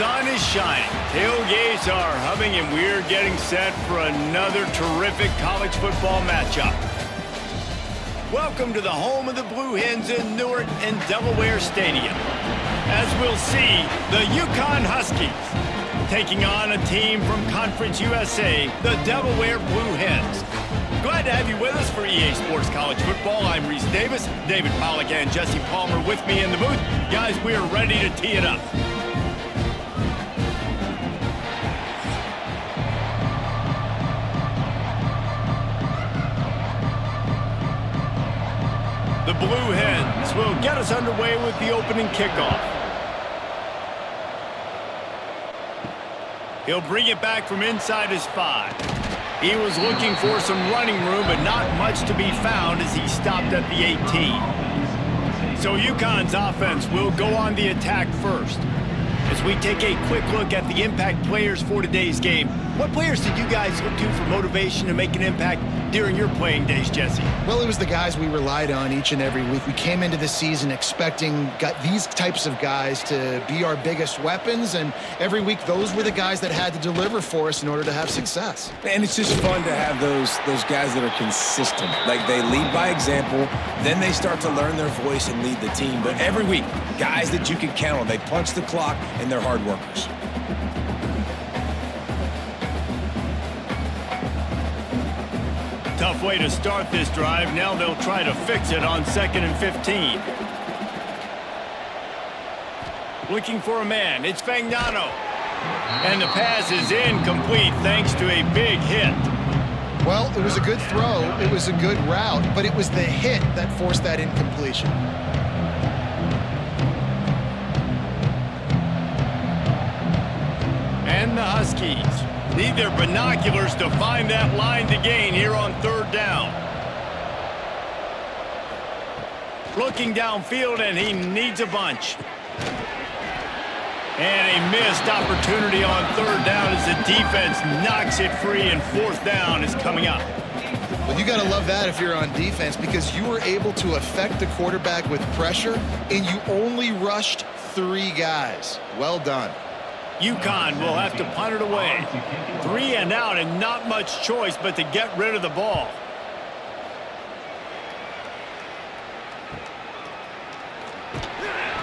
sun is shining, tailgates are humming, and we're getting set for another terrific college football matchup. Welcome to the home of the Blue Hens in Newark and Delaware Stadium. As we'll see, the UConn Huskies taking on a team from Conference USA, the Delaware Blue Hens. Glad to have you with us for EA Sports College Football. I'm Reese Davis, David Pollack and Jesse Palmer with me in the booth. Guys, we're ready to tee it up. The Blue Hens will get us underway with the opening kickoff. He'll bring it back from inside his 5. He was looking for some running room, but not much to be found as he stopped at the 18. So UConn's offense will go on the attack first. As we take a quick look at the impact players for today's game, what players did you guys look to for motivation to make an impact during your playing days, Jesse? Well, it was the guys we relied on each and every week. We came into the season expecting these types of guys to be our biggest weapons, and every week those were the guys that had to deliver for us in order to have success. And it's just fun to have those guys that are consistent. Like, they lead by example, then they start to learn their voice and lead the team. But every week, guys that you can count on, they punch the clock, and they're hard workers. Tough way to start this drive. Now they'll try to fix it on 2nd and 15. Looking for a man. It's Fagnano. And the pass is incomplete thanks to a big hit. Well, it was a good throw. It was a good route, but it was the hit that forced that incompletion. And the Huskies need their binoculars to find that line to gain here on 3rd down. Looking downfield, and he needs a bunch. And a missed opportunity on 3rd down as the defense knocks it free, and 4th down is coming up. Well, you got to love that if you're on defense, because you were able to affect the quarterback with pressure, and you only rushed 3 guys. Well done. UConn will have to punt it away. 3 and out, and not much choice but to get rid of the ball.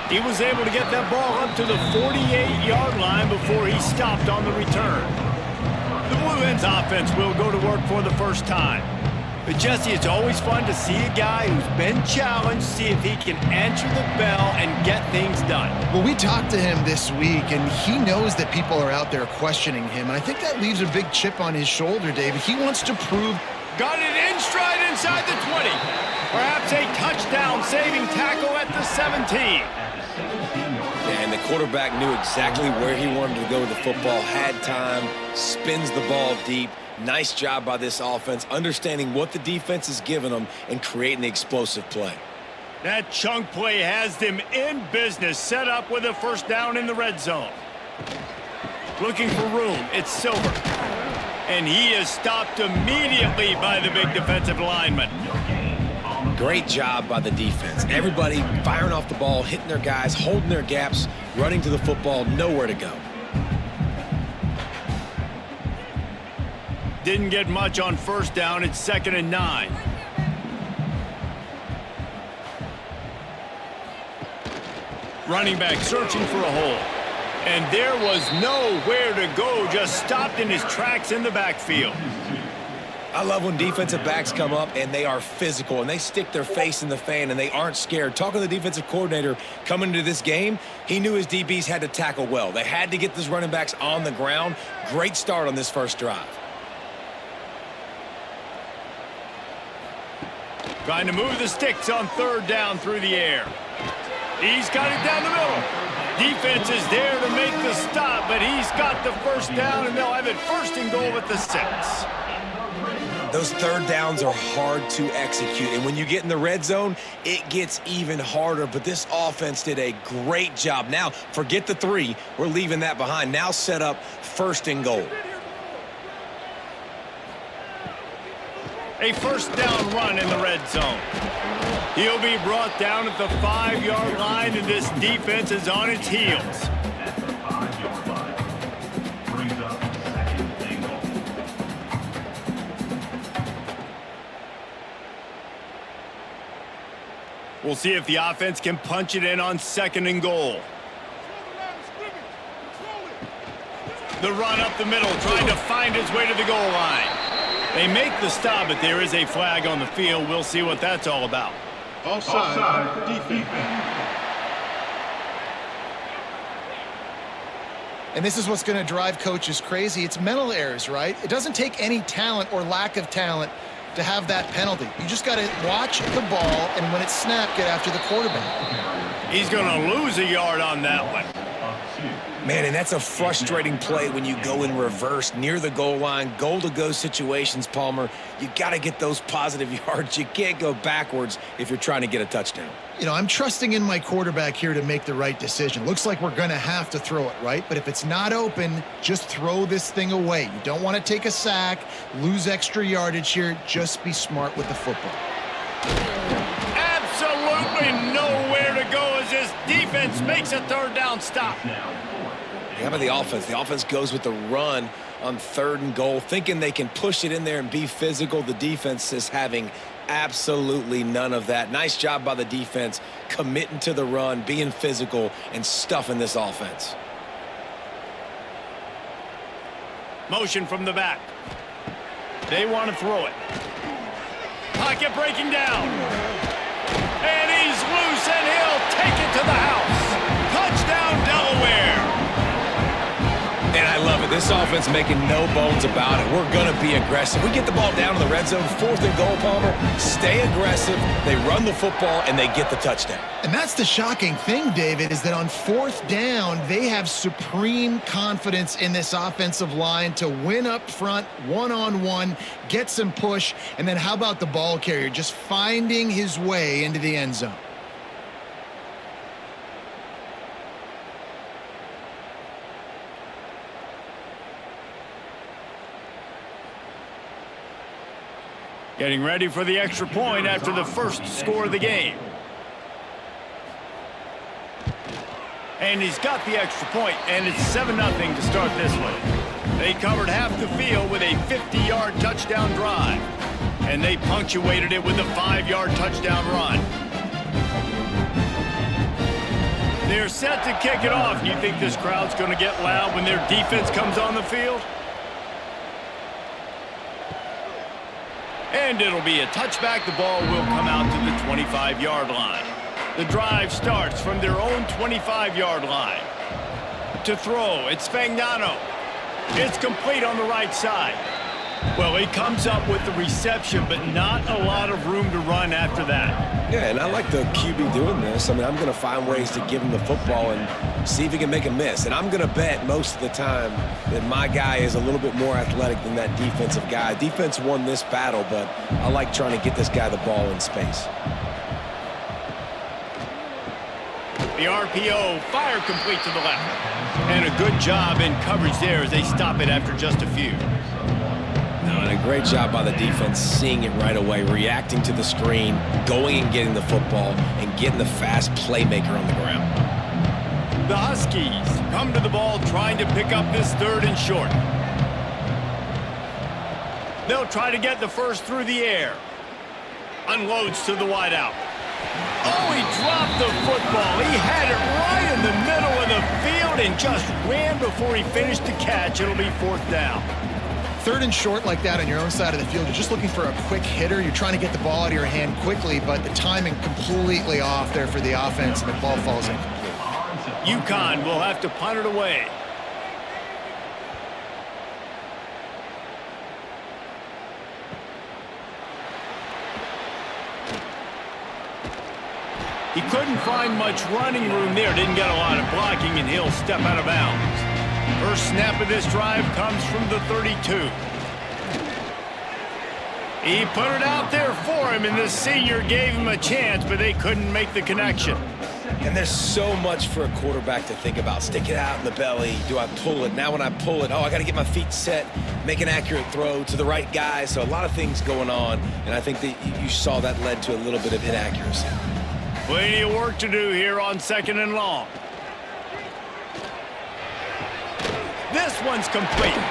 He was able to get that ball up to the 48-yard line before he stopped on the return. The Blue Hens offense will go to work for the first time. But, Jesse, it's always fun to see a guy who's been challenged, see if he can answer the bell and get things done. Well, we talked to him this week, and he knows that people are out there questioning him. And I think that leaves a big chip on his shoulder, David. He wants to prove. Got it in stride inside the 20. Perhaps a touchdown-saving tackle at the 17. And the quarterback knew exactly where he wanted to go with the football, had time, spins the ball deep. Nice job by this offense, understanding what the defense is giving them and creating the explosive play. That chunk play has them in business, set up with a 1st down in the red zone. Looking for room, it's Silver. And he is stopped immediately by the big defensive lineman. Great job by the defense. Everybody firing off the ball, hitting their guys, holding their gaps, running to the football, nowhere to go. Didn't get much on 1st down. It's 2nd and 9. Running back searching for a hole. And there was nowhere to go, just stopped in his tracks in the backfield. I love when defensive backs come up and they are physical and they stick their face in the fan and they aren't scared. Talking to the defensive coordinator coming into this game, he knew his DBs had to tackle well. They had to get those running backs on the ground. Great start on this first drive. Trying to move the sticks on 3rd down through the air. He's got it down the middle. Defense is there to make the stop, but he's got the 1st down, and they'll have it 1st and goal at the 6. Those 3rd downs are hard to execute, and when you get in the red zone, it gets even harder, but this offense did a great job. Now, forget the 3. We're leaving that behind. Now set up 1st and goal. A 1st down run in the red zone. He'll be brought down at the 5-yard line, and this defense is on its heels. We'll see if the offense can punch it in on 2nd and goal. The run up the middle, trying to find his way to the goal line. They make the stop, but there is a flag on the field. We'll see what that's all about. Offside, defense. And this is what's going to drive coaches crazy. It's mental errors, right? It doesn't take any talent or lack of talent to have that penalty. You just got to watch the ball, and when it's snapped, get after the quarterback. He's going to lose a yard on that one. Man, and that's a frustrating play when you go in reverse near the goal line, goal-to-go situations, Palmer. You got to get those positive yards. You can't go backwards if you're trying to get a touchdown. You know, I'm trusting in my quarterback here to make the right decision. Looks like we're going to have to throw it, right? But if it's not open, just throw this thing away. You don't want to take a sack, lose extra yardage here. Just be smart with the football. Absolutely nowhere to go as this defense makes a 3rd down stop. How about the offense? The offense goes with the run on 3rd and goal, thinking they can push it in there and be physical. The defense is having absolutely none of that. Nice job by the defense, committing to the run, being physical, and stuffing this offense. Motion from the back. They want to throw it. Pocket breaking down. And he's loose, and he'll take it to the house. Touchdown, Delaware. And I love it. This offense making no bones about it. We're going to be aggressive. We get the ball down in the red zone, 4th and goal, Palmer. Stay aggressive. They run the football, and they get the touchdown. And that's the shocking thing, David, is that on 4th down, they have supreme confidence in this offensive line to win up front, one-on-one, get some push, and then how about the ball carrier just finding his way into the end zone? Getting ready for the extra point after the first score of the game. And he's got the extra point, and it's 7-0 to start this one. They covered half the field with a 50-yard touchdown drive, and they punctuated it with a 5-yard touchdown run. They're set to kick it off. You think this crowd's going to get loud when their defense comes on the field? And it'll be a touchback. The ball will come out to the 25-yard line. The drive starts from their own 25-yard line. To throw, it's Fagnano. It's complete on the right side. Well, he comes up with the reception, but not a lot of room to run after that. Yeah, and I like the QB doing this. I mean, I'm going to find ways to give him the football and see if he can make a miss. And I'm going to bet most of the time that my guy is a little bit more athletic than that defensive guy. Defense won this battle, but I like trying to get this guy the ball in space. The RPO, fire complete to the left. And a good job in coverage there as they stop it after just a few. And a great job by the defense, seeing it right away, reacting to the screen, going and getting the football, and getting the fast playmaker on the ground. The Huskies come to the ball trying to pick up this 3rd and short. They'll try to get the first through the air. Unloads to the wideout. Oh, he dropped the football. He had it right in the middle of the field and just ran before he finished the catch. It'll be 4th down. 3rd and short like that on your own side of the field, you're just looking for a quick hitter. You're trying to get the ball out of your hand quickly, but the timing completely off there for the offense, and the ball falls incomplete. UConn will have to punt it away. He couldn't find much running room there. Didn't get a lot of blocking, and he'll step out of bounds. First snap of this drive comes from the 32. He put it out there for him, and the senior gave him a chance, but they couldn't make the connection. And there's so much for a quarterback to think about. Stick it out in the belly. Do I pull it? Now when I pull it, I got to get my feet set, make an accurate throw to the right guy. So a lot of things going on, and I think that you saw that led to a little bit of inaccuracy. Plenty of work to do here on 2nd and long. This one's complete.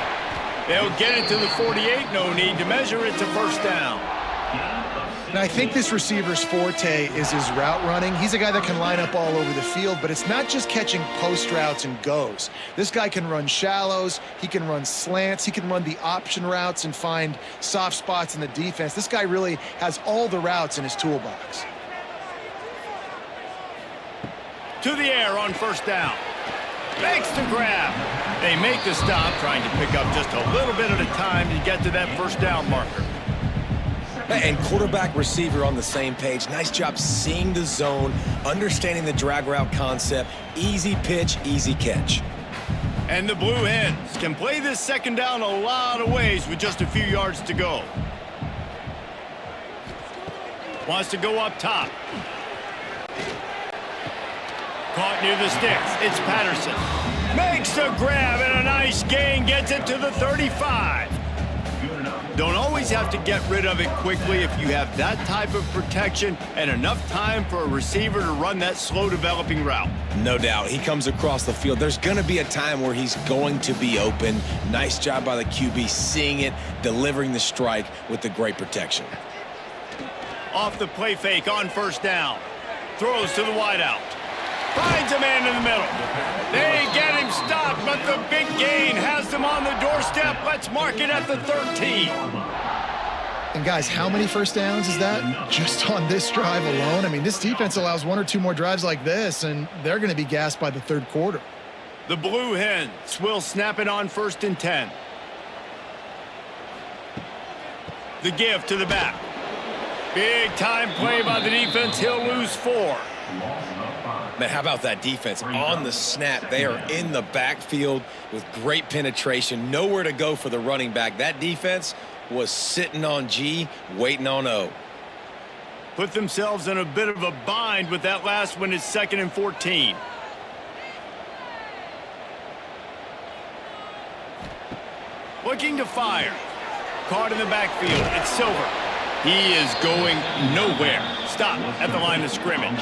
They'll get it to the 48. No need to measure it to 1st down. And I think this receiver's forte is his route running. He's a guy that can line up all over the field, but it's not just catching post routes and goes. This guy can run shallows, he can run slants, he can run the option routes and find soft spots in the defense. This guy really has all the routes in his toolbox. To the air on first down. Makes the grab. They make the stop, trying to pick up just a little bit at a time to get to that first down marker. And quarterback receiver on the same page. Nice job seeing the zone, understanding the drag route concept. Easy pitch, easy catch. And the Blue Hens can play this second down a lot of ways with just a few yards to go. Wants to go up top. Caught near the sticks. It's Patterson. Makes the grab and a nice gain. Gets it to the 35. Don't always have to get rid of it quickly if you have that type of protection and enough time for a receiver to run that slow developing route. No doubt. He comes across the field. There's going to be a time where he's going to be open. Nice job by the QB seeing it, delivering the strike with the great protection. Off the play fake on first down. Throws to the wideout. Finds a man in the middle. They get him stopped, but the big gain has them on the doorstep. Let's mark it at the 13. And guys, how many first downs is that just on this drive alone? I mean, this defense allows one or two more drives like this, and they're going to be gassed by the third quarter. The Blue Hens will snap it on 1st and 10. The give to the back. Big time play by the defense. He'll lose 4. Man, how about that defense? On the snap, they are in the backfield with great penetration. Nowhere to go for the running back. That defense was sitting on G, waiting on O. Put themselves in a bit of a bind with that last one. Is 2nd and 14. Looking to fire. Caught in the backfield. It's Silver. He is going nowhere. Stop at the line of scrimmage.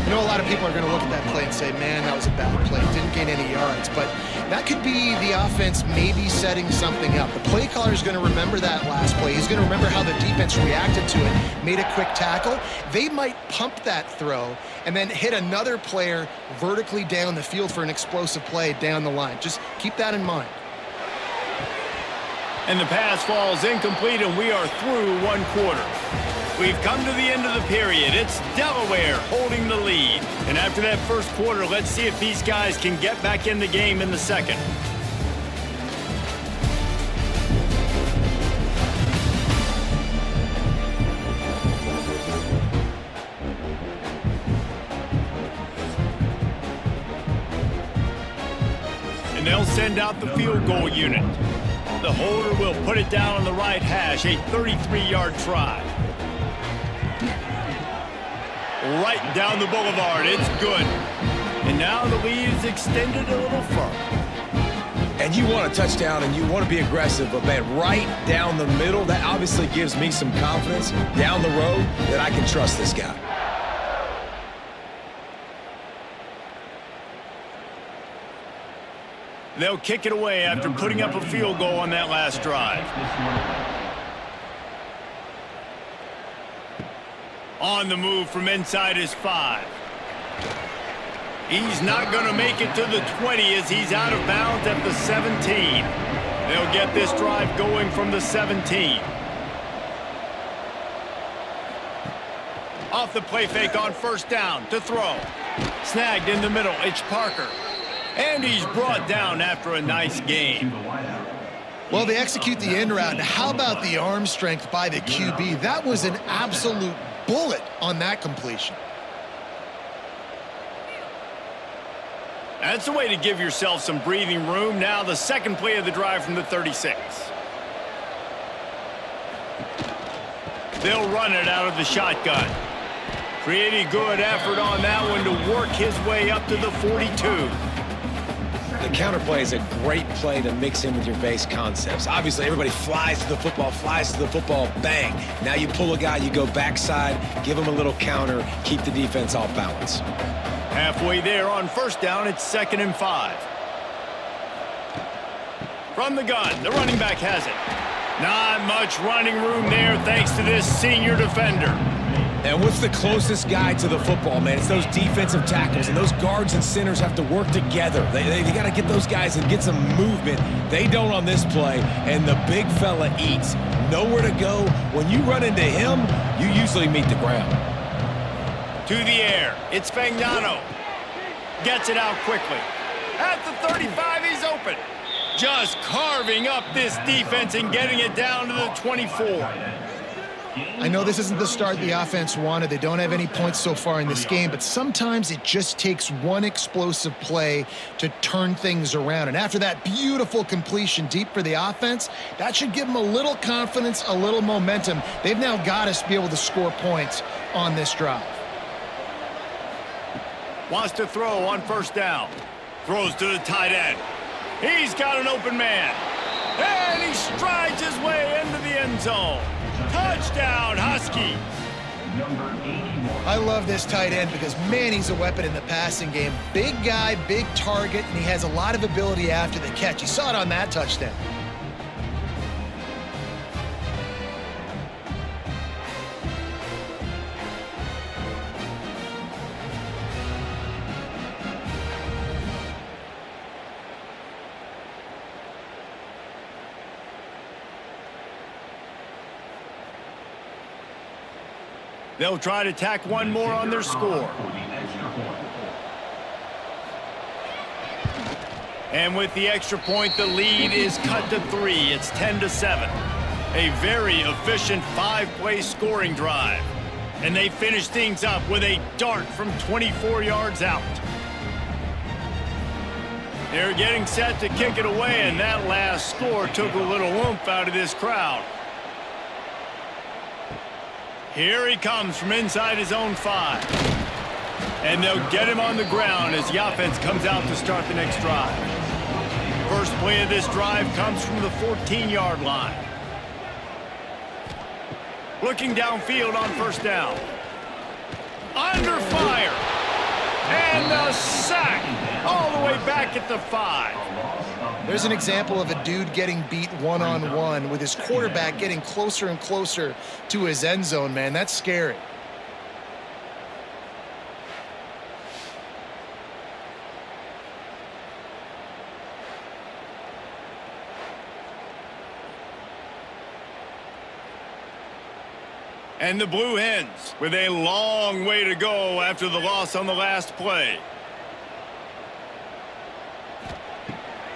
You know, a lot of people are going to look at that play and say, man, that was a bad play. Didn't gain any yards. But that could be the offense maybe setting something up. The play caller is going to remember that last play. He's going to remember how the defense reacted to it, made a quick tackle. They might pump that throw and then hit another player vertically down the field for an explosive play down the line. Just keep that in mind. And the pass falls incomplete, and we are through 1 quarter. We've come to the end of the period. It's Delaware holding the lead. And after that first quarter, let's see if these guys can get back in the game in the second. And they'll send out the field goal unit. The holder will put it down on the right hash, a 33-yard try. Right down the boulevard. It's good. And now the lead is extended a little further. And you want a touchdown and you want to be aggressive, but man, right down the middle, that obviously gives me some confidence down the road that I can trust this guy. They'll kick it away after putting up a field goal on that last drive. On the move from inside his 5. He's not going to make it to the 20 as he's out of bounds at the 17. They'll get this drive going from the 17. Off the play fake on first down to throw. Snagged in the middle. It's Parker. And he's brought down after a nice gain. Well, they execute the end route. Now, how about the arm strength by the QB? That was an absolute bullet on that completion. That's the way to give yourself some breathing room. Now the second play of the drive from the 36. They'll run it out of the shotgun. Pretty good effort on that one to work his way up to the 42. The counter play is a great play to mix in with your base concepts. Obviously, everybody flies to the football, bang. Now you pull a guy, you go backside, give him a little counter, keep the defense off balance. Halfway there on first down, it's 2nd and 5. From the gun, the running back has it. Not much running room there thanks to this senior defender. And what's the closest guy to the football, man? It's those defensive tackles, and those guards and centers have to work together. They got to get those guys and get some movement. They don't on this play, and the big fella eats. Nowhere to go. When you run into him, you usually meet the ground. To the air, it's Fagnano. Gets it out quickly. At the 35, he's open. Just carving up this defense and getting it down to the 24. I know this isn't the start the offense wanted. They don't have any points so far in this game, but sometimes it just takes one explosive play to turn things around. And after that beautiful completion deep for the offense, that should give them a little confidence, a little momentum. They've now got us to be able to score points on this drive. Wants to throw on first down. Throws to the tight end. He's got an open man. And he strides his way into the end zone. Touchdown, Husky. I love this tight end because, man, he's a weapon in the passing game. Big guy, big target, and he has a lot of ability after the catch. You saw it on that touchdown. They'll try to tack one more on their score. And with the extra point, the lead is cut to 3. It's 10-7. A very efficient 5-play scoring drive. And they finish things up with a dart from 24 yards out. They're getting set to kick it away, and that last score took a little oomph out of this crowd. Here he comes from inside his own 5. And they'll get him on the ground as the offense comes out to start the next drive. First play of this drive comes from the 14-yard line. Looking downfield on first down. Under fire. And the sack all the way back at the 5. There's an example of a dude getting beat one-on-one with his quarterback getting closer and closer to his end zone, man. That's scary. And the Blue Hens with a long way to go after the loss on the last play.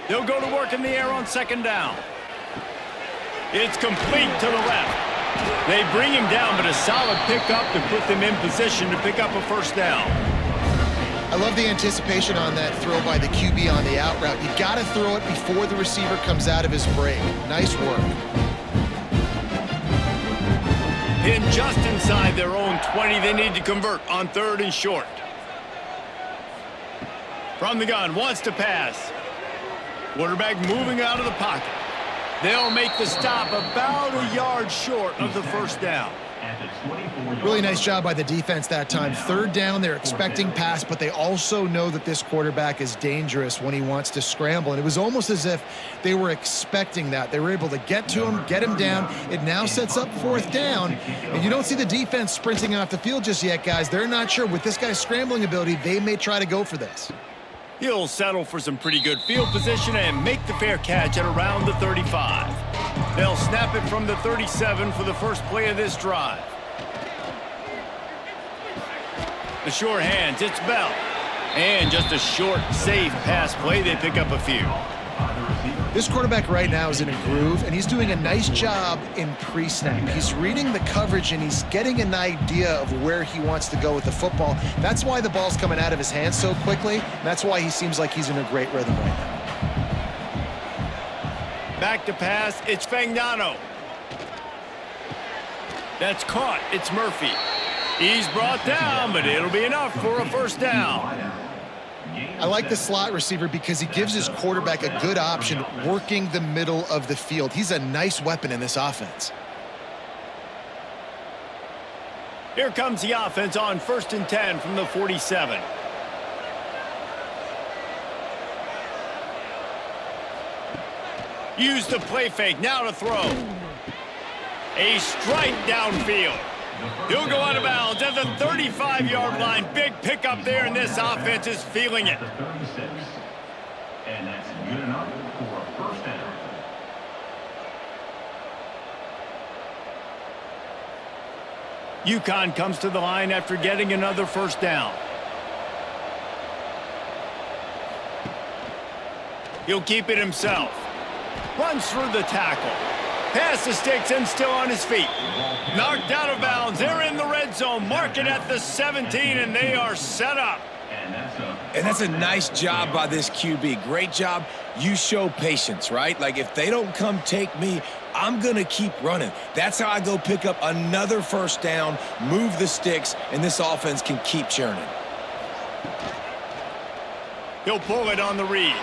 They'll go to work in the air on second down. It's complete to the left. They bring him down, but a solid pickup to put them in position to pick up a first down. I love the anticipation on that throw by the QB on the out route. You got to throw it before the receiver comes out of his break. Nice work. In just inside their own 20, they need to convert on 3rd and short. From the gun, wants to pass. Quarterback moving out of the pocket. They'll make the stop about a yard short of the first down. Really nice job by the defense that time. 3rd down, they're expecting pass, but they also know that this quarterback is dangerous when he wants to scramble. And it was almost as if they were expecting that. They were able to get to him, get him down. It now sets up 4th down. And you don't see the defense sprinting off the field just yet, guys. They're not sure. With this guy's scrambling ability, they may try to go for this. He'll settle for some pretty good field position and make the fair catch at around the 35. They'll snap it from the 37 for the first play of this drive. The short hands, it's Bell. And just a short, safe pass play. They pick up a few. This quarterback right now is in a groove, and he's doing a nice job in pre-snap. He's reading the coverage, and he's getting an idea of where he wants to go with the football. That's why the ball's coming out of his hands so quickly. That's why he seems like he's in a great rhythm right now. Back to pass, it's Fagnano. That's caught, it's Murphy. He's brought down, but it'll be enough for a first down. I like the slot receiver because he gives his quarterback a good option working the middle of the field. He's a nice weapon in this offense. Here comes the offense on 1st and 10 from the 47. Use the play fake, now to throw. A strike downfield. He'll go out of bounds at the 35-yard line. Big pickup there, and this offense is feeling it. And that's good enough for a first down. UConn comes to the line after getting another first down. He'll keep it himself. Runs through the tackle. Pass the sticks and still on his feet. Knocked out of bounds. They're in the red zone. Mark it at the 17, and they are set up. And that's a nice job by this QB. Great job. You show patience, right? Like, if they don't come take me, I'm going to keep running. That's how I go pick up another first down, move the sticks, and this offense can keep churning. He'll pull it on the read.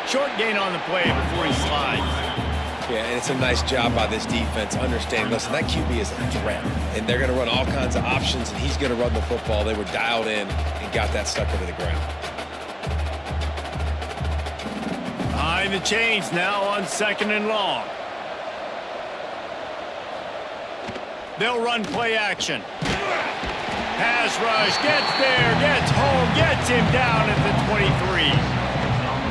Short gain on the play before he slides. Yeah, and it's a nice job by this defense understanding, listen, that QB is a threat, and they're going to run all kinds of options, and he's going to run the football. They were dialed in and got that stuck into the ground. Behind the chains now on 2nd and long. They'll run play action. Pass rush, gets there, gets home, gets him down at the 23.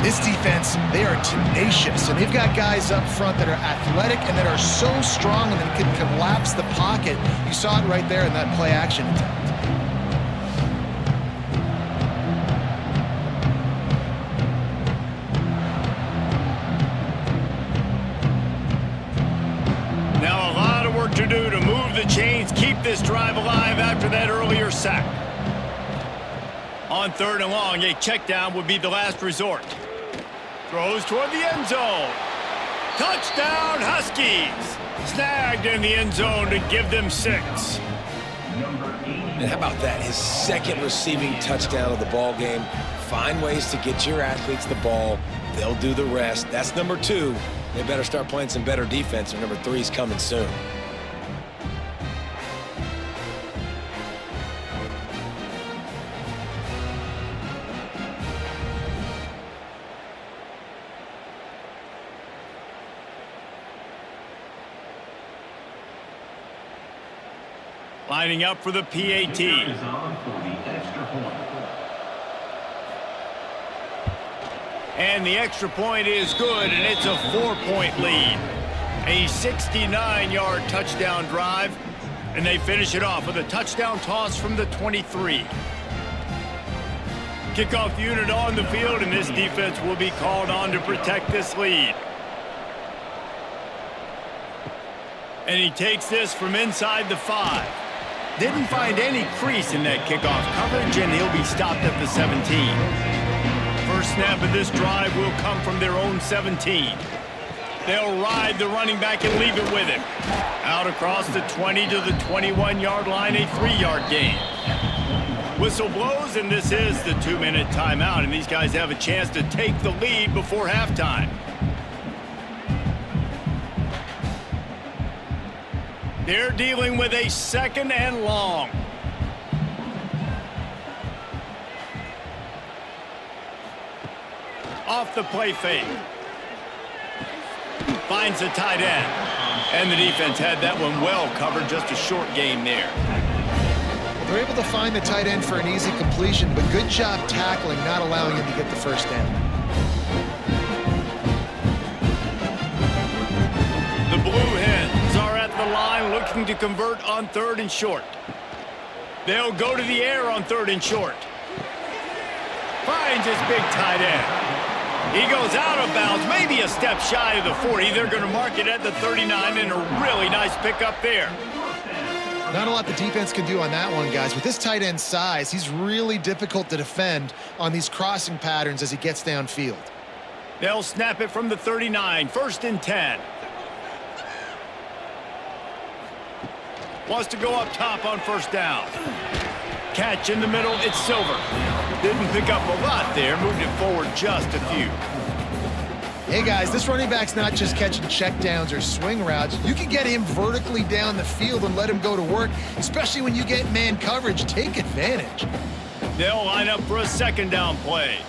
This defense, they are tenacious, and they've got guys up front that are athletic and that are so strong and that can collapse the pocket. You saw it right there in that play action attempt. Now a lot of work to do to move the chains, keep this drive alive after that earlier sack. On 3rd and long, a check down would be the last resort. Throws toward the end zone. Touchdown, Huskies. Snagged in the end zone to give them 6. And how about that? His 2nd receiving touchdown of the ball game. Find ways to get your athletes the ball. They'll do the rest. That's number 2. They better start playing some better defense, or number 3 is coming soon. Lining up for the PAT. And the extra point is good, and it's a 4-point lead. A 69-yard touchdown drive, and they finish it off with a touchdown toss from the 23. Kickoff unit on the field, and this defense will be called on to protect this lead. And he takes this from inside the 5. Didn't find any crease in that kickoff coverage, and he'll be stopped at the 17. First snap of this drive will come from their own 17. They'll ride the running back and leave it with him. Out across the 20 to the 21-yard line, a 3-yard gain. Whistle blows, and this is the 2-minute timeout, and these guys have a chance to take the lead before halftime. They're dealing with a 2nd and long. Off the play fake. Finds the tight end. And the defense had that one well covered, just a short gain there. They're able to find the tight end for an easy completion, but good job tackling, not allowing him to get the first down. The Blue Hens are at the line looking to convert on 3rd and short. They'll go to the air on 3rd and short. Finds his big tight end. He goes out of bounds, maybe a step shy of the 40. They're going to mark it at the 39, and a really nice pickup there. Not a lot the defense can do on that one, guys. With this tight end size, he's really difficult to defend on these crossing patterns as he gets downfield. They'll snap it from the 39, 1st and 10. Wants to go up top on 1st down. Catch in the middle, it's Silver. Didn't pick up a lot there, moved it forward just a few. Hey guys, this running back's not just catching checkdowns or swing routes. You can get him vertically down the field and let him go to work, especially when you get man coverage. Take advantage. They'll line up for a 2nd down play.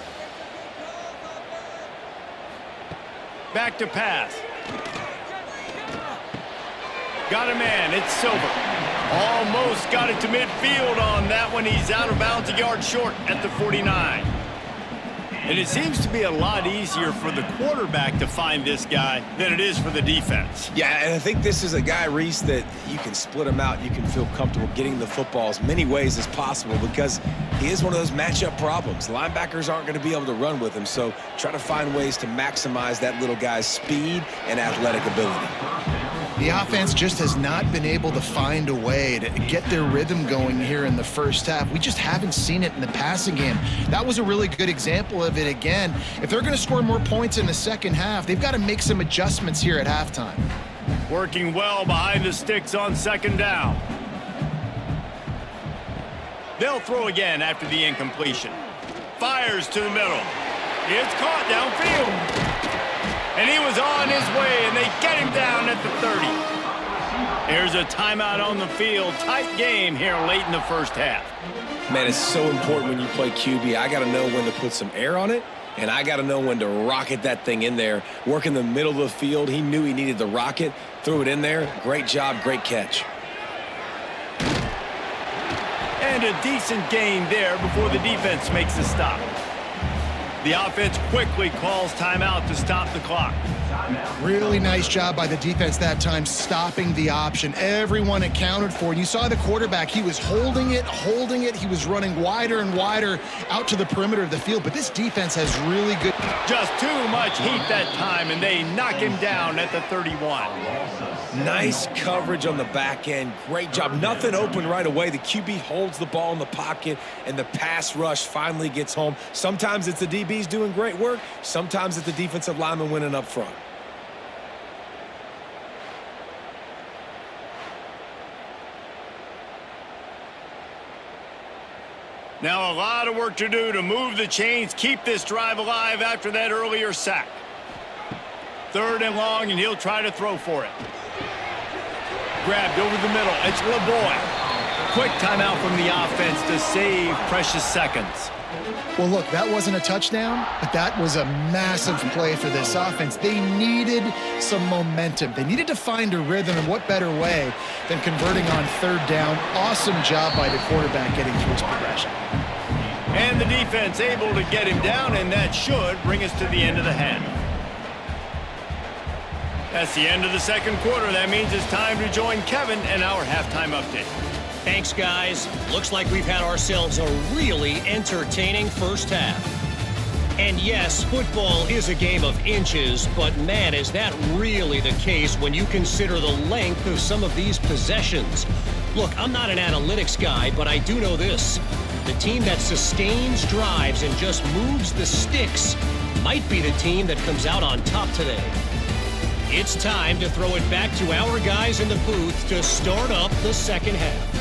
Back to pass. Got a man. It's Silver. Almost got it to midfield on that one. He's out of bounds a yard short at the 49. And it seems to be a lot easier for the quarterback to find this guy than it is for the defense. Yeah, and I think this is a guy, Reese, that you can split him out. You can feel comfortable getting the football as many ways as possible because he is one of those matchup problems. Linebackers aren't going to be able to run with him, so try to find ways to maximize that little guy's speed and athletic ability. The offense just has not been able to find a way to get their rhythm going here in the first half. We just haven't seen it in the passing game. That was a really good example of it again. If they're going to score more points in the second half, they've got to make some adjustments here at halftime. Working well behind the sticks on second down. They'll throw again after the incompletion. Fires to the middle. It's caught downfield. And he was on his way, and they get him down at the 30. There's a timeout on the field. Tight game here late in the first half. Man, it's so important when you play QB. I got to know when to put some air on it, and I got to know when to rocket that thing in there. Work in the middle of the field. He knew he needed the rocket. Threw it in there. Great job, great catch. And a decent gain there before the defense makes a stop. The offense quickly calls timeout to stop the clock. Really nice job by the defense that time, stopping the option. Everyone accounted for it. You saw the quarterback. He was holding it. He was running wider and wider out to the perimeter of the field. But this defense has really good. Just too much heat that time, and they knock him down at the 31. Nice coverage on the back end. Great job. Nothing open right away. The QB holds the ball in the pocket, and the pass rush finally gets home. Sometimes it's the DBs doing great work. Sometimes it's the defensive lineman winning up front. Now a lot of work to do to move the chains, keep this drive alive after that earlier sack. 3rd and long, and he'll try to throw for it. Grabbed over the middle. It's LeBoy. Quick timeout from the offense to save precious seconds. Well, look, that wasn't a touchdown, but that was a massive play for this offense. They needed some momentum. They needed to find a rhythm, and what better way than converting on 3rd down. Awesome job by the quarterback getting through his progression. And the defense able to get him down, and that should bring us to the end of the half. That's the end of the second quarter. That means it's time to join Kevin and our halftime update. Thanks, guys. Looks like we've had ourselves a really entertaining first half. And yes, football is a game of inches, but man, is that really the case when you consider the length of some of these possessions. Look, I'm not an analytics guy, but I do know this. The team that sustains drives and just moves the sticks might be the team that comes out on top today. It's time to throw it back to our guys in the booth to start up the second half.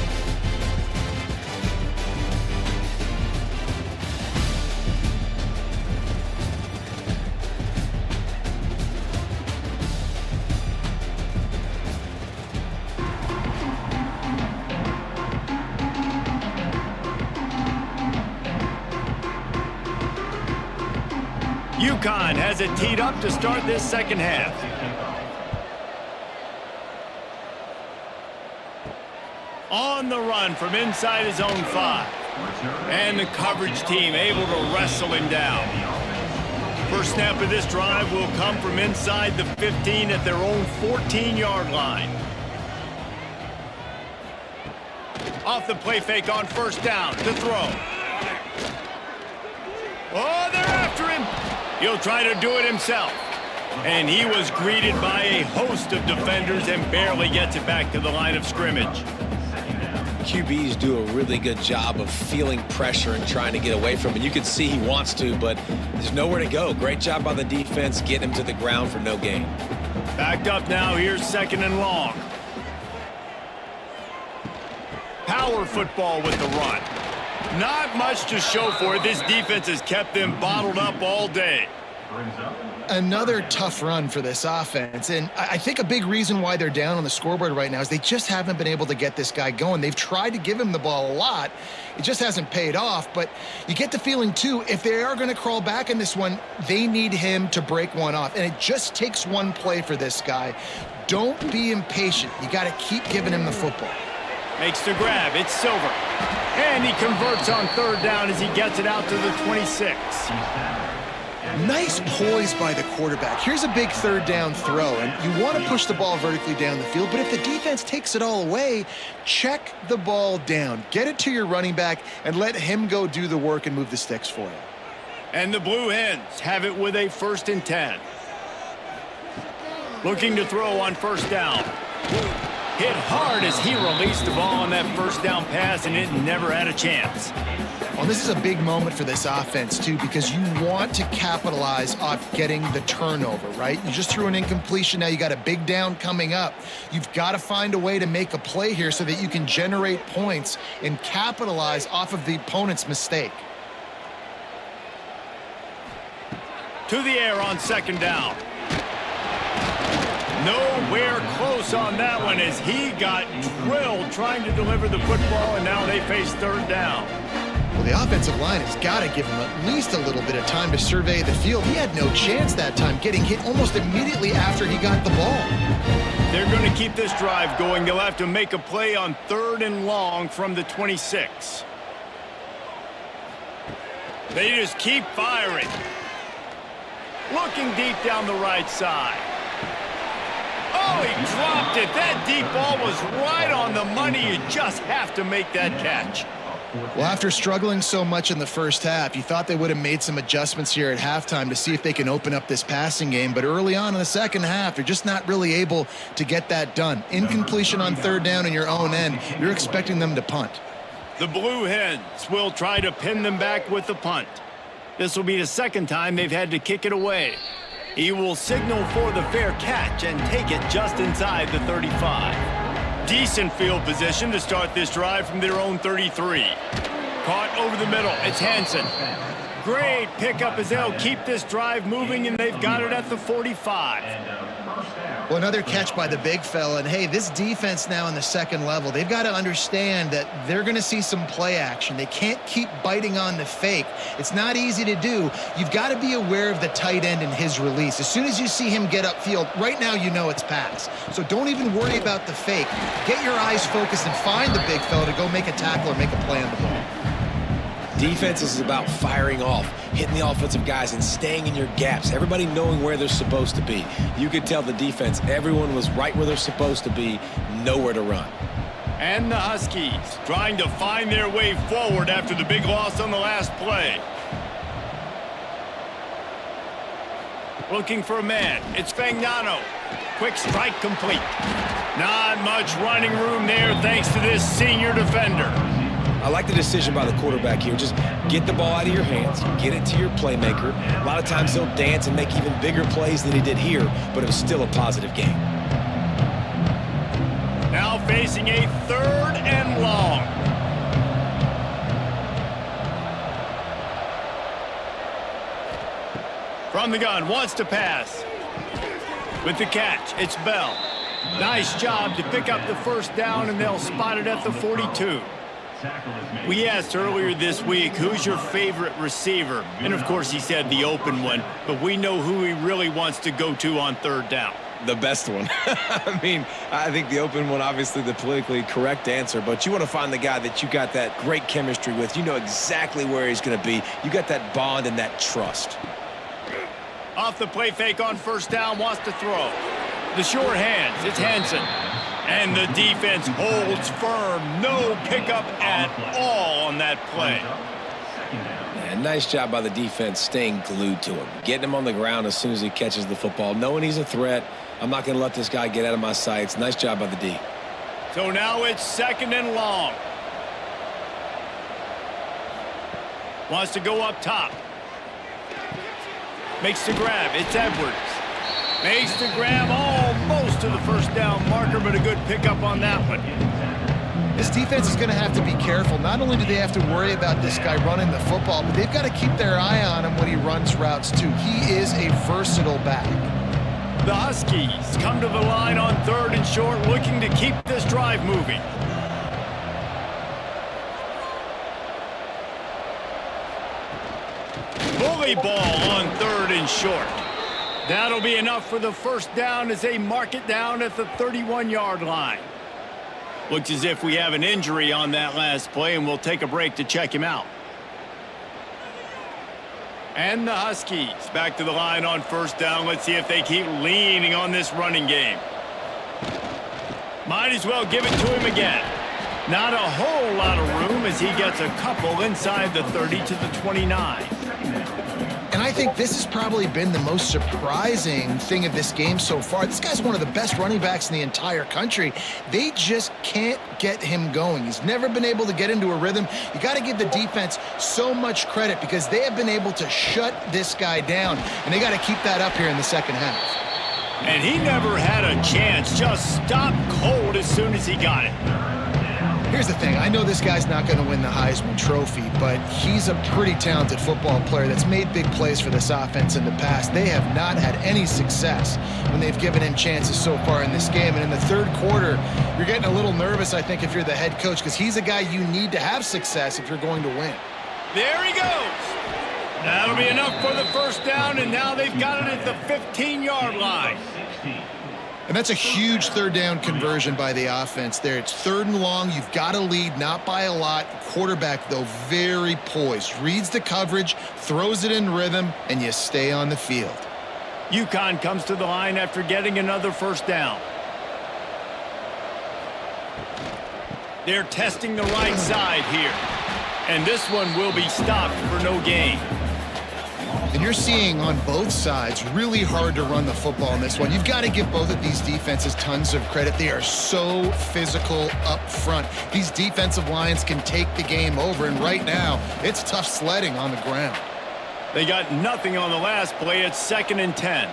UConn has it teed up to start this second half. On the run from inside his own 5. And the coverage team able to wrestle him down. First snap of this drive will come from inside the 15 at their own 14-yard line. Off the play fake on 1st down to throw. Oh, they're after him. He'll try to do it himself. And he was greeted by a host of defenders and barely gets it back to the line of scrimmage. QBs do a really good job of feeling pressure and trying to get away from it. You can see he wants to, but there's nowhere to go. Great job by the defense getting him to the ground for no gain. Backed up now. Here's 2nd and long. Power football with the run. Not much to show for it. This defense has kept them bottled up all day. brings up Another tough run for this offense, and I think a big reason why they're down on the scoreboard right now is they just haven't been able to get this guy going. They've tried to give him the ball a lot. It just hasn't paid off, but you get the feeling, too, if they are going to crawl back in this one, they need him to break one off, and it just takes one play for this guy. Don't be impatient. You got to keep giving him the football. Makes the grab. It's Silver. And he converts on third down as he gets it out to the 26. Nice poise by the quarterback. Here's a big third down throw, and you want to push the ball vertically down the field, but if the defense takes it all away, check the ball down. Get it to your running back and let him go do the work and move the sticks for you. And the Blue Hens have it with a 1st and 10. Looking to throw on first down. Hit hard as he released the ball on that first down pass, and it never had a chance. Well, this is a big moment for this offense, too, because you want to capitalize off getting the turnover, right? You just threw an incompletion. Now you got a big down coming up. You've got to find a way to make a play here so that you can generate points and capitalize off of the opponent's mistake. To the air on second down. Nowhere close on that one as he got drilled trying to deliver the football, and now they face third down. Well, the offensive line has got to give him at least a little bit of time to survey the field. He had no chance that time, getting hit almost immediately after he got the ball. They're going to keep this drive going. They'll have to make a play on 3rd and long from the 26. They just keep firing. Looking deep down the right side. Oh, he dropped it. That deep ball was right on the money. You just have to make that catch. Well, after struggling so much in the first half, you thought they would have made some adjustments here at halftime to see if they can open up this passing game. But early on in the second half, they're just not really able to get that done. Incompletion on third down in your own end, you're expecting them to punt. The Blue Hens will try to pin them back with the punt. This will be the second time they've had to kick it away. He will signal for the fair catch and take it just inside the 35. Decent field position to start this drive from their own 33. Caught over the middle. It's Hansen. Great pickup as they'll keep this drive moving, and they've got it at the 45. Well, another catch by the big fella. And, hey, this defense now in the second level, they've got to understand that they're going to see some play action. They can't keep biting on the fake. It's not easy to do. You've got to be aware of the tight end and his release. As soon as you see him get upfield, right now you know it's pass. So don't even worry about the fake. Get your eyes focused and find the big fella to go make a tackle or make a play on the ball. Defense is about firing off, hitting the offensive guys and staying in your gaps, everybody knowing where they're supposed to be. You could tell the defense, everyone was right where they're supposed to be, nowhere to run. And the Huskies trying to find their way forward after the big loss on the last play. Looking for a man. It's Fagnano. Quick strike complete. Not much running room there thanks to this senior defender. I like the decision by the quarterback here. Just get the ball out of your hands, get it to your playmaker. A lot of times he'll dance and make even bigger plays than he did here, but it was still a positive game. Now facing a 3rd and long. From the gun, wants to pass. With the catch, it's Bell. Nice job to pick up the first down, and they'll spot it at the 42. We asked earlier this week, who's your favorite receiver? And, of course, he said the open one, but we know who he really wants to go to on third down. The best one. I mean, I think the open one, obviously the politically correct answer, but you want to find the guy that you got that great chemistry with. You know exactly where he's going to be. You got that bond and that trust. Off the play fake on first down, wants to throw. The short hands, it's Hansen. And the defense holds firm. No pickup at all on that play. And nice job by the defense staying glued to him. Getting him on the ground as soon as he catches the football. Knowing he's a threat. I'm not going to let this guy get out of my sights. Nice job by the D. So now it's 2nd and long. Wants to go up top. Makes the grab. It's Edwards. Makes the grab almost to the first down marker, but a good pickup on that one. This defense is going to have to be careful. Not only do they have to worry about this guy running the football, but they've got to keep their eye on him when he runs routes too. He is a versatile back. The Huskies come to the line on 3rd and short, looking to keep this drive moving. Bully ball on 3rd and short. That'll be enough for the first down as they mark it down at the 31-yard line. Looks as if we have an injury on that last play, and we'll take a break to check him out. And the Huskies back to the line on 1st down. Let's see if they keep leaning on this running game. Might as well give it to him again. Not a whole lot of room as he gets a couple inside the 30 to the 29. And I think this has probably been the most surprising thing of this game so far. This guy's one of the best running backs in the entire country. They just can't get him going. He's never been able to get into a rhythm. You got to give the defense so much credit because they have been able to shut this guy down, and they got to keep that up here in the second half. And he never had a chance. Just stopped cold as soon as he got it. Here's the thing. I know this guy's not going to win the Heisman Trophy, but he's a pretty talented football player that's made big plays for this offense in the past. They have not had any success when they've given him chances so far in this game. And in the 3rd quarter, you're getting a little nervous, I think, if you're the head coach, because he's a guy you need to have success if you're going to win. There he goes. That'll be enough for the first down, and now they've got it at the 15-yard line. And that's a huge 3rd down conversion by the offense there. It's 3rd and long. You've got to lead, not by a lot. Quarterback, though, very poised. Reads the coverage, throws it in rhythm, and you stay on the field. UConn comes to the line after getting another first down. They're testing the right side here. And this one will be stopped for no gain. And you're seeing on both sides really hard to run the football in this one. You've got to give both of these defenses tons of credit. They are so physical up front. These defensive lines can take the game over, and right now it's tough sledding on the ground. They got nothing on the last play. It's 2nd and 10.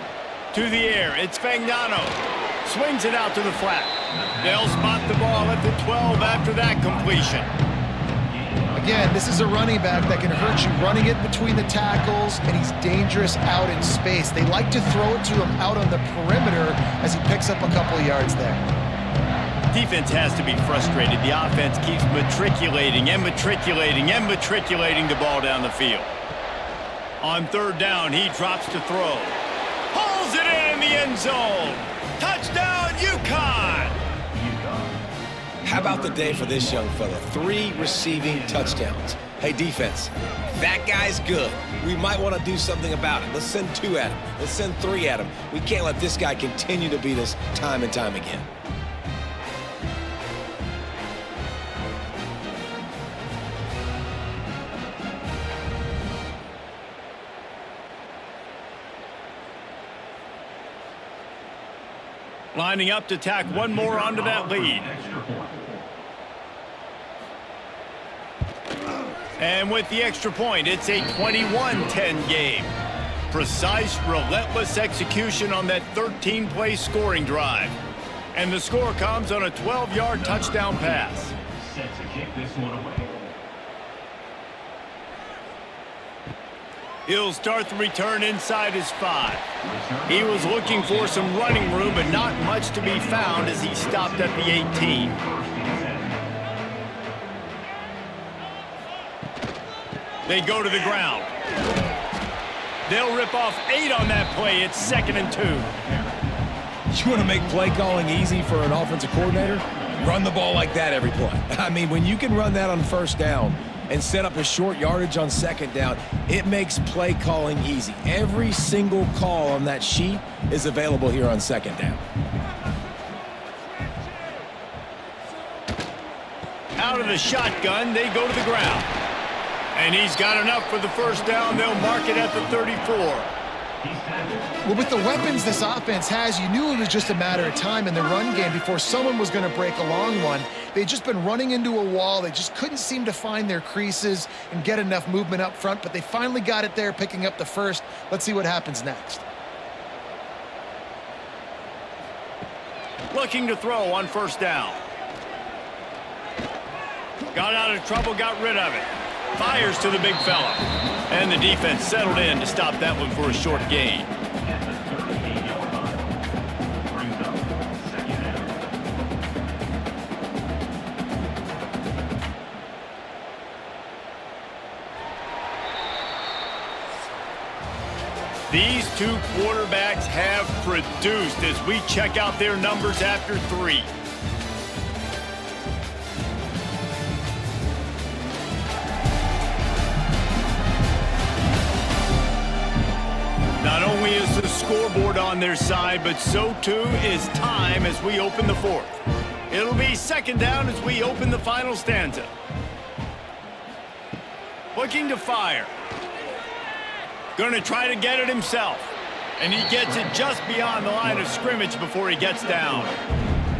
To the air, it's Fagnano. Swings it out to the flat. They'll spot the ball at the 12 after that completion. Again, this is a running back that can hurt you running it between the tackles, and he's dangerous out in space. They like to throw it to him out on the perimeter as he picks up a couple of yards there. Defense has to be frustrated. The offense keeps matriculating and matriculating and matriculating the ball down the field. On 3rd down, he drops to throw. Pulls it in the end zone. Touchdown, UConn! How about the day for this young fella? 3 receiving touchdowns. Hey, defense, that guy's good. We might want to do something about it. Let's send 2 at him. Let's send 3 at him. We can't let this guy continue to beat us time and time again. Lining up to tack one more onto that lead. And with the extra point, it's a 21-10 game. Precise, relentless execution on that 13-play scoring drive. And the score comes on a 12-yard touchdown pass. Set to kick this one away. He'll start the return inside his 5. He was looking for some running room, but not much to be found as he stopped at the 18. They go to the ground. They'll rip off 8 on that play. It's 2nd and 2. You want to make play calling easy for an offensive coordinator? Run the ball like that every play. I mean, when you can run that on 1st down and set up a short yardage on 2nd down, it makes play calling easy. Every single call on that sheet is available here on 2nd down. Out of the shotgun, they go to the ground. And he's got enough for the first down. They'll mark it at the 34. Well, with the weapons this offense has, you knew it was just a matter of time in the run game before someone was going to break a long one. They'd just been running into a wall. They just couldn't seem to find their creases and get enough movement up front, but they finally got it there, picking up the first. Let's see what happens next. Looking to throw on 1st down. Got out of trouble, got rid of it. Fires to the big fella. And the defense settled in to stop that one for a short gain. At the 38-yard line. Brings up second down. These two quarterbacks have produced as we check out their numbers after 3. Not only is the scoreboard on their side, but so too is time as we open the 4th. It'll be second down as we open the final stanza. Looking to fire. Going to try to get it himself. And he gets it just beyond the line of scrimmage before he gets down.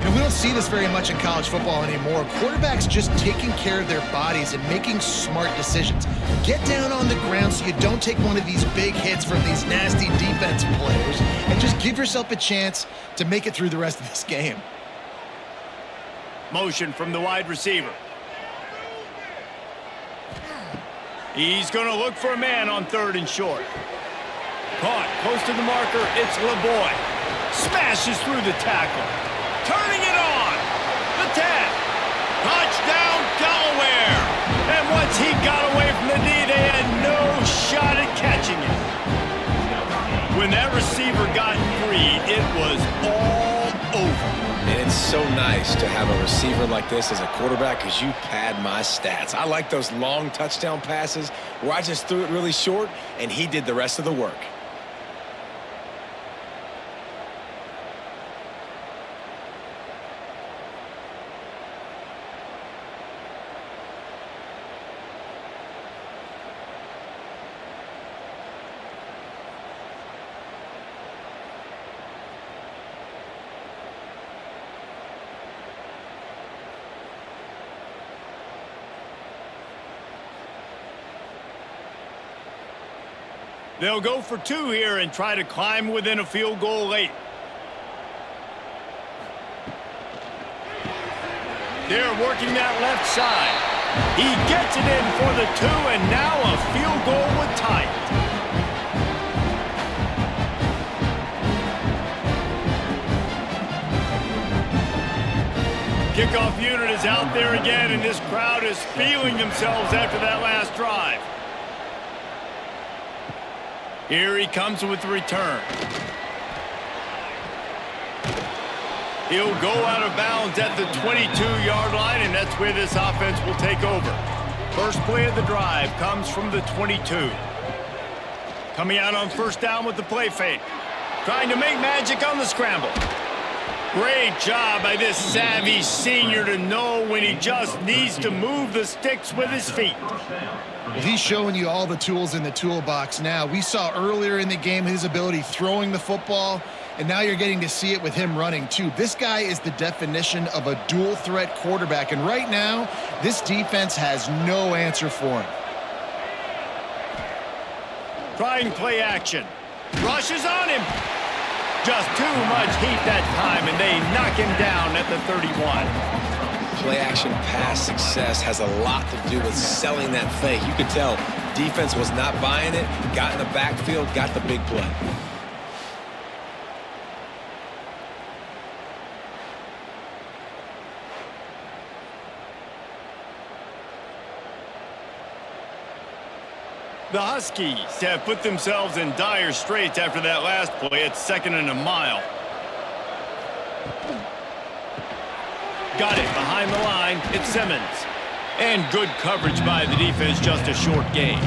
And we don't see this very much in college football anymore. Quarterbacks just taking care of their bodies and making smart decisions. Get down on the ground so you don't take one of these big hits from these nasty defensive players and just give yourself a chance to make it through the rest of this game. Motion from the wide receiver. He's going to look for a man on 3rd and short. Caught close to the marker. It's LeBoy. Smashes through the tackle. Turning it on. The 10. Touchdown, Delaware. And once he got away from the D, they had no shot at catching it. When that receiver got free, it was all over. And it's so nice to have a receiver like this as a quarterback because you pad my stats. I like those long touchdown passes where I just threw it really short and he did the rest of the work. They'll go for 2 here and try to climb within a field goal late. They're working that left side. He gets it in for the 2, and now a field goal would tie it. Kickoff unit is out there again, and this crowd is feeling themselves after that last drive. Here he comes with the return. He'll go out of bounds at the 22-yard line, and that's where this offense will take over. First play of the drive comes from the 22. Coming out on 1st down with the play fake. Trying to make magic on the scramble. Great job by this savvy senior to know when he just needs to move the sticks with his feet. Well, he's showing you all the tools in the toolbox now. We saw earlier in the game his ability throwing the football, and now you're getting to see it with him running too. This guy is the definition of a dual threat quarterback, and right now this defense has no answer for him. Trying play action. Rushes on him. Just too much heat that time, and they knock him down at the 31. Play-action pass success has a lot to do with selling that fake. You could tell defense was not buying it, got in the backfield, got the big play. The Huskies have put themselves in dire straits after that last play. It's 2nd and a mile. Got it behind the line. It's Simmons. And good coverage by the defense, just a short gain.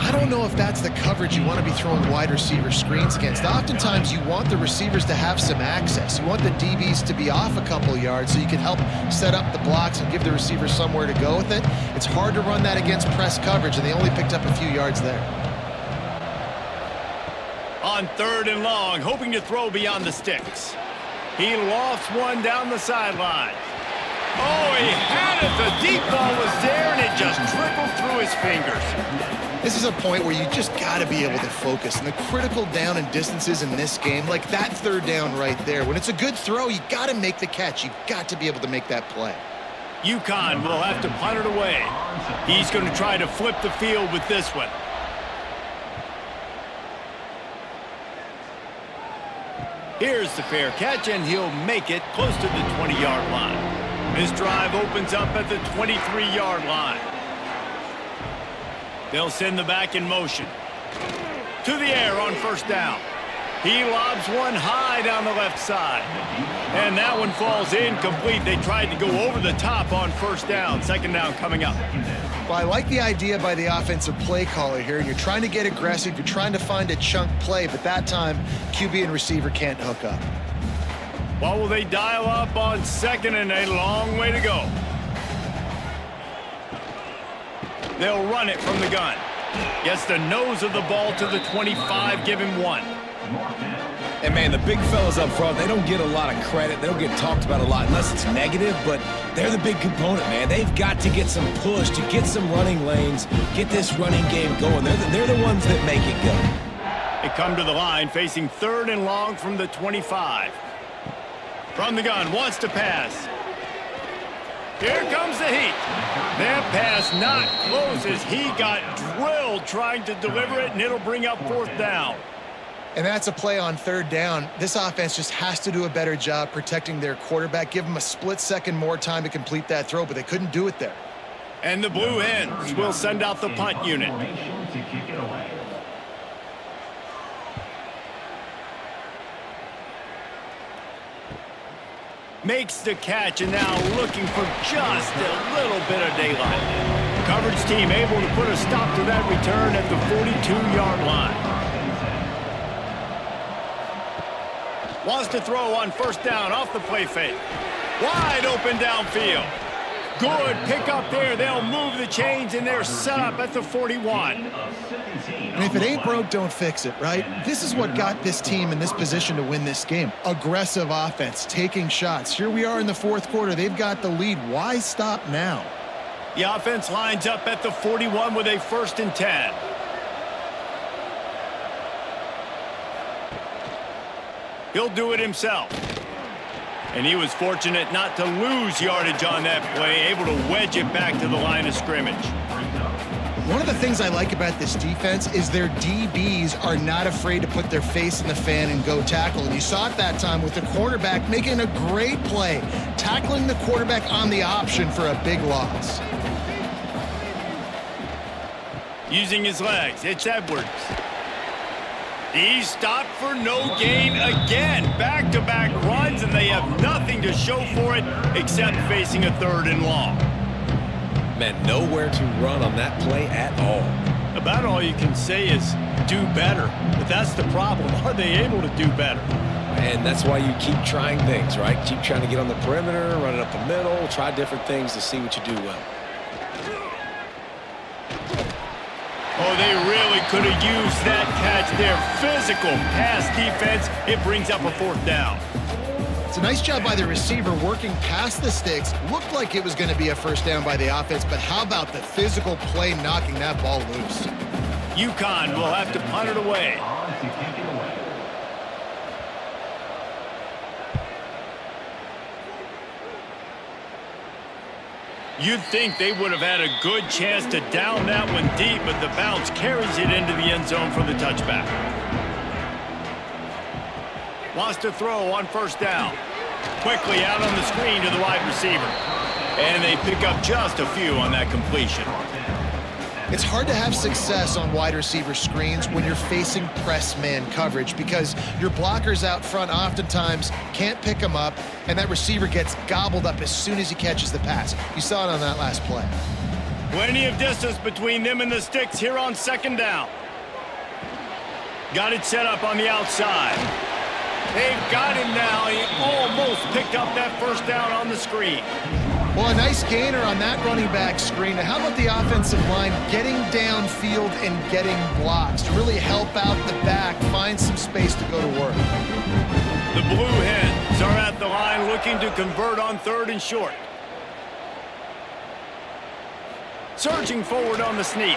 I don't know if that's the coverage you want to be throwing wide receiver screens against. Oftentimes, you want the receivers to have some access. You want the DBs to be off a couple yards so you can help set up the blocks and give the receivers somewhere to go with it. It's hard to run that against press coverage, and they only picked up a few yards there. On 3rd and long, hoping to throw beyond the sticks. He lofts one down the sideline. Oh, he had it. The deep ball was there, and it just trickled through his fingers. This is a point where you just got to be able to focus. And the critical down and distances in this game, like that 3rd down right there, when it's a good throw, you got to make the catch. You got to be able to make that play. UConn will have to punt it away. He's going to try to flip the field with this one. Here's the fair catch, and he'll make it close to the 20-yard line. This drive opens up at the 23-yard line. They'll send the back in motion. To the air on first down. He lobs one high down the left side. And that one falls incomplete. They tried to go over the top on first down. Second down coming up. Well, I like the idea by the offensive play caller here. You're trying to get aggressive. You're trying to find a chunk play, but that time, QB and receiver can't hook up. What will they dial up on second, and a long way to go? They'll run it from the gun. Gets the nose of the ball to the 25, give him one. And, man, the big fellas up front, they don't get a lot of credit. They don't get talked about a lot unless it's negative, but they're the big component, man. They've got to get some push, to get some running lanes, get this running game going. They're the ones that make it go. They come to the line facing third and long from the 25. From the gun, wants to pass. Here comes the heat. That pass not close as he got drilled trying to deliver it, and it'll bring up fourth down. And that's a play on third down. This offense just has to do a better job protecting their quarterback. Give them a split second more time to complete that throw, but they couldn't do it there. And the Blue Hens will send out the punt unit. Makes the catch, and now looking for just a little bit of daylight. Coverage team able to put a stop to that return at the 42-yard line. Wants to throw on first down off the play fake. Wide open downfield. Good pickup there. They'll move the chains, and they're set up at the 41. And if it ain't broke, don't fix it, right? This is what got this team in this position to win this game. Aggressive offense, taking shots. Here we are in the fourth quarter. They've got the lead. Why stop now? The offense lines up at the 41 with a 1st and 10. He'll do it himself. And he was fortunate not to lose yardage on that play, able to wedge it back to the line of scrimmage. One of the things I like about this defense is their DBs are not afraid to put their face in the fan and go tackle. And you saw it that time with the quarterback making a great play, tackling the quarterback on the option for a big loss. Using his legs, it's Edwards. He's stopped for no gain again. Back-to-back runs, and they have nothing to show for it except facing a 3rd and long. Man, nowhere to run on that play at all. About all you can say is do better. But that's the problem. Are they able to do better? And that's why you keep trying things, right? Keep trying to get on the perimeter, run it up the middle, try different things to see what you do well. Oh, they really could have used that catch there. Physical pass defense. It brings up a 4th down. It's a nice job by the receiver working past the sticks. Looked like it was going to be a 1st down by the offense, but how about the physical play knocking that ball loose? UConn will have to punt it away. You'd think they would have had a good chance to down that one deep, but the bounce carries it into the end zone for the touchback. Wants to throw on first down. Quickly out on the screen to the wide receiver. And they pick up just a few on that completion. It's hard to have success on wide receiver screens when you're facing press man coverage because your blockers out front oftentimes can't pick them up, and that receiver gets gobbled up as soon as he catches the pass. You saw it on that last play. Plenty of distance between them and the sticks here on 2nd down. Got it set up on the outside. They've got him now. He almost picked up that 1st down on the screen. Well, a nice gainer on that running back screen. Now, how about the offensive line getting downfield and getting blocks to really help out the back, find some space to go to work? The Blue Hens are at the line looking to convert on 3rd and short. Surging forward on the sneak.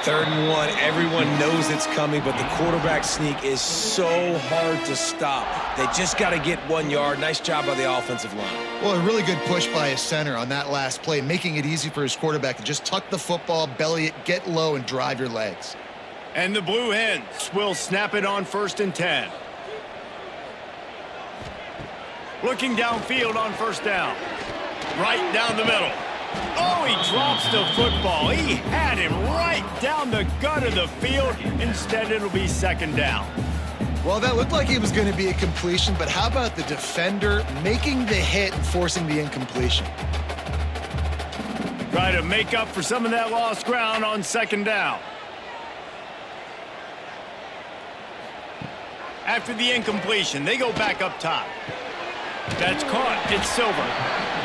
3rd and 1. Everyone knows it's coming, but the quarterback sneak is so hard to stop. They just got to get 1 yard. Nice job by the offensive line. Well, a really good push by his center on that last play, making it easy for his quarterback to just tuck the football, belly it, get low, and drive your legs. And the Blue Hens will snap it on 1st and 10. Looking downfield on 1st down. Right down the middle. Oh, he drops the football. He had him right down the gut of the field. Instead, it'll be 2nd down. Well, that looked like it was going to be a completion, but how about the defender making the hit and forcing the incompletion? Try to make up for some of that lost ground on 2nd down. After the incompletion, they go back up top. That's caught. It's Silver.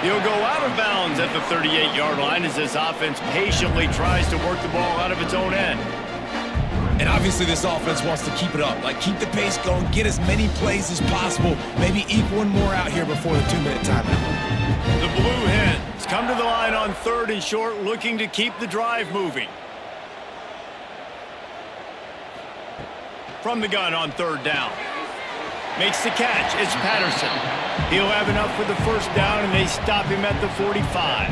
He'll go out of bounds at the 38-yard line as this offense patiently tries to work the ball out of its own end. And obviously this offense wants to keep it up. Like, keep the pace going, get as many plays as possible, maybe eke one more out here before the 2-minute timeout. The Blue Hens come to the line on 3rd and short, looking to keep the drive moving. From the gun on 3rd down. Makes the catch. It's Patterson. He'll have enough for the 1st down, and they stop him at the 45.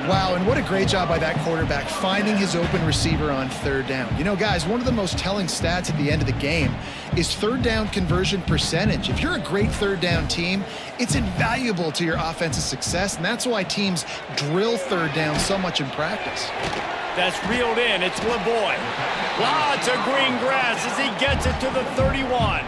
Wow, and what a great job by that quarterback finding his open receiver on 3rd down. You know, guys, one of the most telling stats at the end of the game is 3rd down conversion percentage. If you're a great 3rd down team, it's invaluable to your offensive success, and that's why teams drill 3rd down so much in practice. That's reeled in. It's LeBoy. Lots of green grass as he gets it to the 31.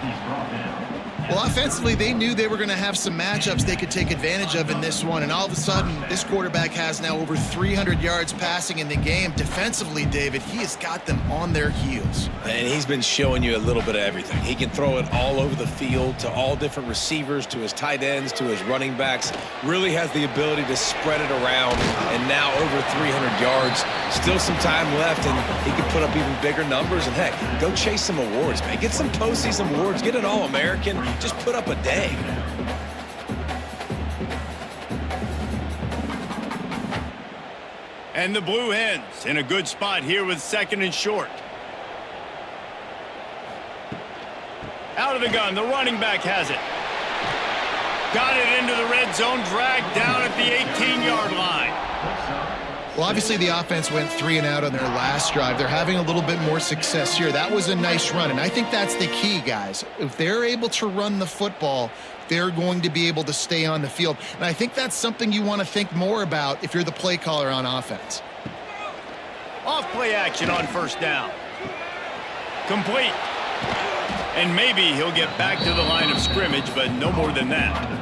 Well, offensively, they knew they were going to have some matchups they could take advantage of in this one, and all of a sudden, this quarterback has now over 300 yards passing in the game. Defensively, David, he has got them on their heels. And he's been showing you a little bit of everything. He can throw it all over the field to all different receivers, to his tight ends, to his running backs. Really has the ability to spread it around, and now over 300 yards. Still some time left, and he can put up even bigger numbers. And, heck, go chase some awards, man. Get some postseason awards. Get an All-American. Just put up a day. And the Blue Hens in a good spot here with 2nd and short. Out of the gun, the running back has it. Got it into the red zone, dragged down at the 18-yard line. Well, obviously the offense went 3 and out on their last drive. They're having a little bit more success here. That was a nice run, and I think that's the key, guys. If they're able to run the football, they're going to be able to stay on the field. And I think that's something you want to think more about if you're the play caller on offense. Off play action on 1st down. Complete. And maybe he'll get back to the line of scrimmage, but no more than that.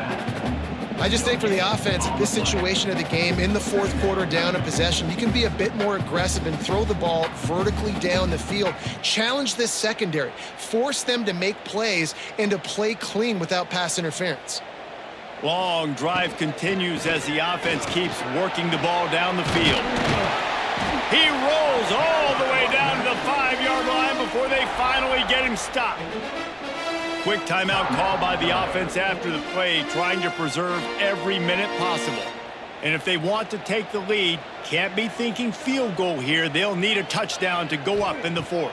I just think for the offense, this situation of the game, in the 4th quarter down in possession, you can be a bit more aggressive and throw the ball vertically down the field. Challenge this secondary. Force them to make plays and to play clean without pass interference. Long drive continues as the offense keeps working the ball down the field. He rolls all the way down to the 5-yard line before they finally get him stopped. Quick timeout call by the offense after the play, trying to preserve every minute possible. And if they want to take the lead, can't be thinking field goal here. They'll need a touchdown to go up in the 4th.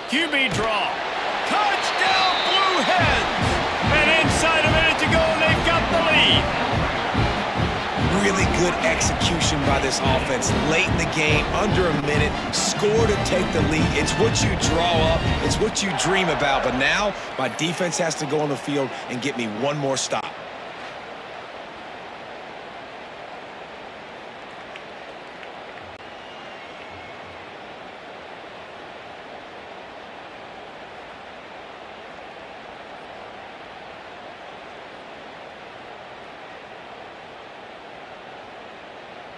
QB draw. Touchdown, Blue Hens! And inside a minute to go, and they've got the lead. Really good execution by this offense late in the game, under a minute, score to take the lead. It's what you draw up, it's what you dream about, but now my defense has to go on the field and get me one more stop.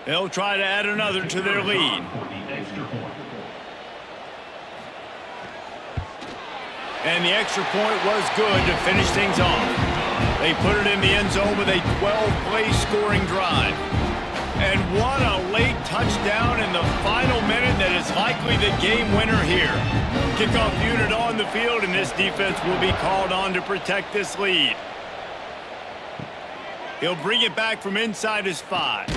They'll try to add another to their lead. And the extra point was good to finish things off. They put it in the end zone with a 12-play scoring drive. And what a late touchdown in the final minute that is likely the game winner here. Kickoff unit on the field, and this defense will be called on to protect this lead. He'll bring it back from inside his 5.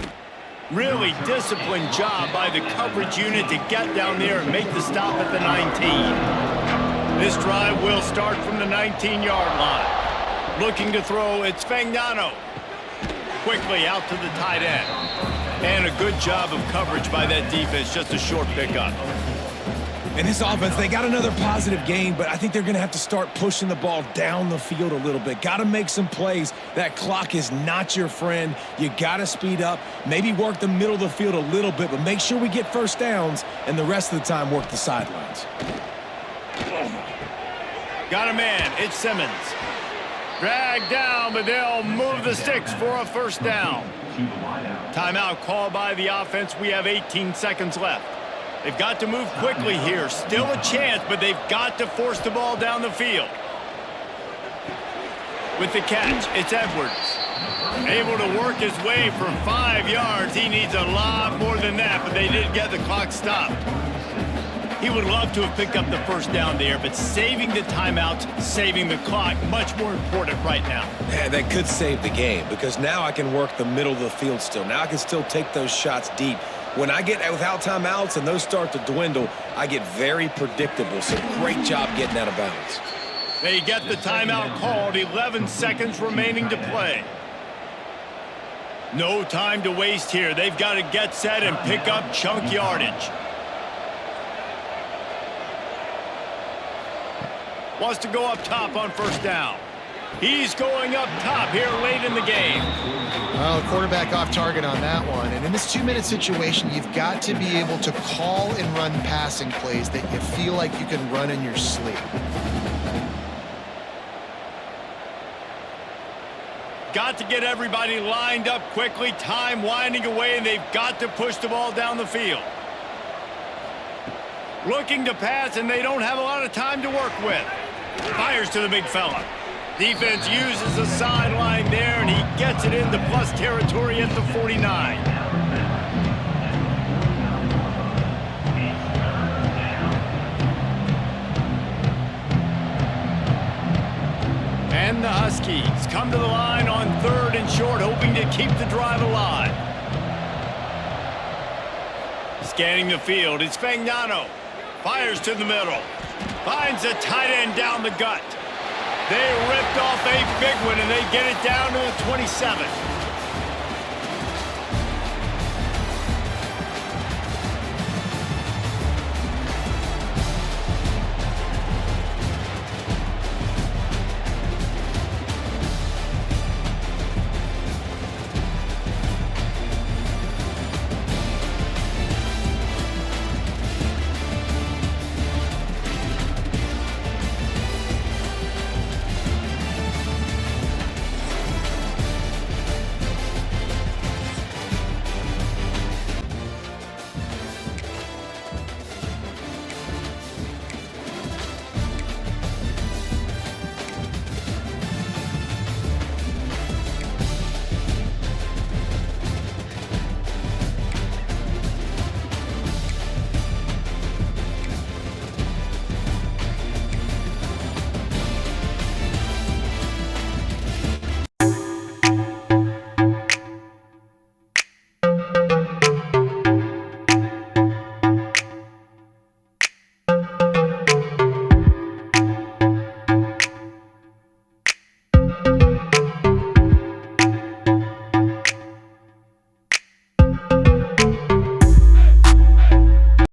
Really disciplined job by the coverage unit to get down there and make the stop at the 19. This drive will start from the 19-yard line. Looking to throw, it's Fagnano. Quickly out to the tight end. And a good job of coverage by that defense, just a short pickup. And this offense, they got another positive gain, but I think they're going to have to start pushing the ball down the field a little bit. Got to make some plays. That clock is not your friend. You got to speed up, maybe work the middle of the field a little bit, but make sure we get first downs, and the rest of the time work the sidelines. Got a man. It's Simmons. Dragged down, but they'll move the sticks for a first down. Timeout called by the offense. We have 18 seconds left. They've got to move quickly here. Still a chance, but they've got to force the ball down the field. With the catch, it's Edwards. Able to work his way for 5 yards. He needs a lot more than that, but they did get the clock stopped. He would love to have picked up the first down there, but saving the timeouts, saving the clock, much more important right now. Yeah, that could save the game because now I can work the middle of the field still. Now I can still take those shots deep. When I get without timeouts and those start to dwindle, I get very predictable. So great job getting out of bounds. They get the timeout called. 11 seconds remaining to play. No time to waste here. They've got to get set and pick up chunk yardage. Wants to go up top on first down. He's going up top here late in the game. Well, quarterback off target on that one. And in this 2-minute situation, you've got to be able to call and run passing plays that you feel like you can run in your sleep. Got to get everybody lined up quickly. Time winding away, and they've got to push the ball down the field. Looking to pass, and they don't have a lot of time to work with. Fires to the big fella. Defense uses the sideline there, and he gets it into plus territory at the 49. And the Huskies come to the line on 3rd and short, hoping to keep the drive alive. Scanning the field, it's Fagnano. Fires to the middle. Finds a tight end down the gut. They ripped off a big one, and they get it down to the 27.